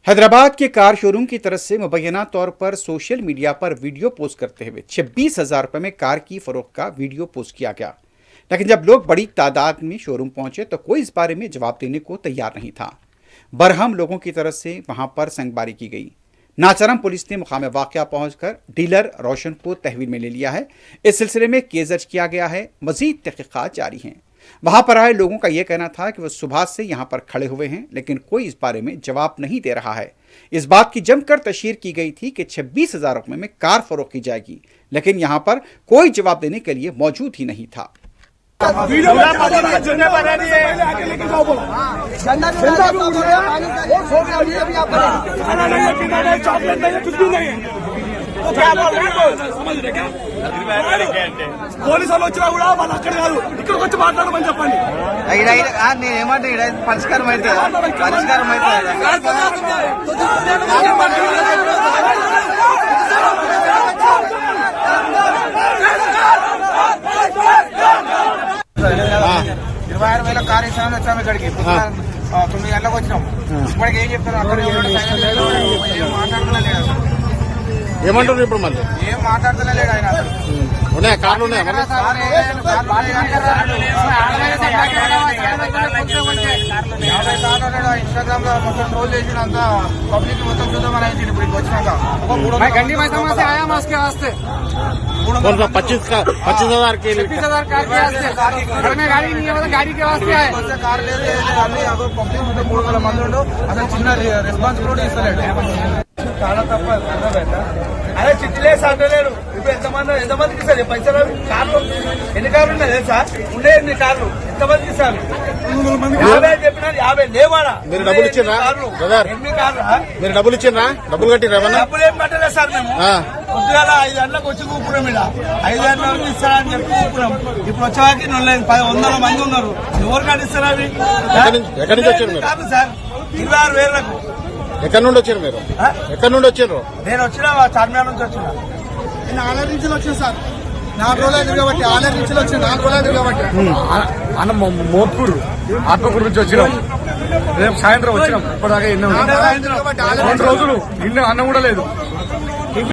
हैदराबाद के car showroom की तरफ से मुबैना तौर पर सोशल मीडिया पर वीडियो पोस्ट करते हुए 26,000 रुपये में कार की फरोख्त का वीडियो पोस्ट किया गया। लेकिन जब लोग बड़ी तादाद में शोरूम पहुंचे तो कोई इस बारे में जवाब देने को तैयार नहीं था। बरहम लोगों की तरफ से वहां पर संगबारी की गई। नाचरम पुलिस ने मुकाम वाक़या पहुंचकर डीलर रोशन को तहवील में ले लिया है। इस सिलसिले में केस दर्ज किया गया है। मजीद तहकीकात जारी हैं। वहां पर आए लोगों का यह कहना था कि वह सुबह से यहां पर खड़े हुए हैं, लेकिन कोई इस बारे में जवाब नहीं दे रहा है। इस बात की जमकर तशहीर की गई थी कि 26,000 रुपये में कार फरोख्त की जाएगी, लेकिन यहां पर कोई जवाब देने के लिए मौजूद ही नहीं था। పోలీసు వాళ్ళు వచ్చినా కూడా వాళ్ళు అక్కడ కాదు, ఇక్కడికి వచ్చి మాట్లాడమని చెప్పండి. నేనేమంటే పరిష్కారం అయితే ఇరవై 6,000 కార్ ఇస్తామని వచ్చాము. ఇక్కడికి 9 గంటలకు వచ్చినాం. ఇప్పటికి ఏం చెప్తారు? అక్కడ ఏం మాట్లాడలేదు. ఏమంటారు ఇప్పుడు? మళ్ళీ ఏం మాట్లాడతలేడు ఆయన. ఉన్నాయా కార్లు? ఉన్నాయా? 50 సార్లు ఇన్స్టాగ్రామ్ లో మొత్తం ట్రోల్ చేసిన అంత పబ్లిక్ మొత్తం చూద్దామని అయితే ఇప్పుడు వచ్చినాక 25,000 के लिए కార్ లేదు అన్ని పబ్లిక్ మొత్తం 300 మంది ఉండు. అసలు చిన్న రెస్పాన్సిబిలిటీ ఇస్తలేడు. చాలా తప్ప అర్థమైందా? అదే చిట్టిలేసి అంటలేడు. ఇప్పుడు ఎంతమందికి ఇస్తారు పైసలు? కార్లు ఎన్ని కార్లు ఉన్నాయి తెలుసా? ఉండే ఎన్ని కార్లు ఎంతమందికి ఇస్తారు? 50 చెప్పినా 50 లేవాడా? మీరు డబ్బులు ఇచ్చిండ్రా? ఎన్ని కార్లు? మీరు డబ్బులు ఇచ్చిండ్రా? డబ్బులు కట్టిరా? డబ్బులు ఏం కట్టలేదు సార్. మేము పొద్దుగాల 5 గంటలకు వచ్చి కూపురం, ఇలా 5 గంటల వరకు ఇస్తారని చెప్పి కూపురం. ఇప్పుడు వచ్చేవారికి 100 మంది ఉన్నారు. ఎవరు కట్టిస్తారు అవి? ఎక్కడి నుంచి వచ్చారు మీరు? కార్లు సార్ 26,000లకు. ఎక్కడి నుండి వచ్చారు మీరు? ఎక్కడి నుండి వచ్చారు? నేను వచ్చిన చార్మినార్ నుంచి వచ్చిన. నేను ఆలయ నుంచి వచ్చాను సార్. 4 రోజులు అయింది కాబట్టి ఆలయ నుంచి వచ్చి 4 రోజులు అయింది కాబట్టి అన్న మోత్కూరు ఆత్మకూరు నుంచి వచ్చినాం. రేపు సాయంత్రం వచ్చినాం. ఇప్పటిదాకా 2 రోజులు ఇల్లు అన్నం కూడా లేదు.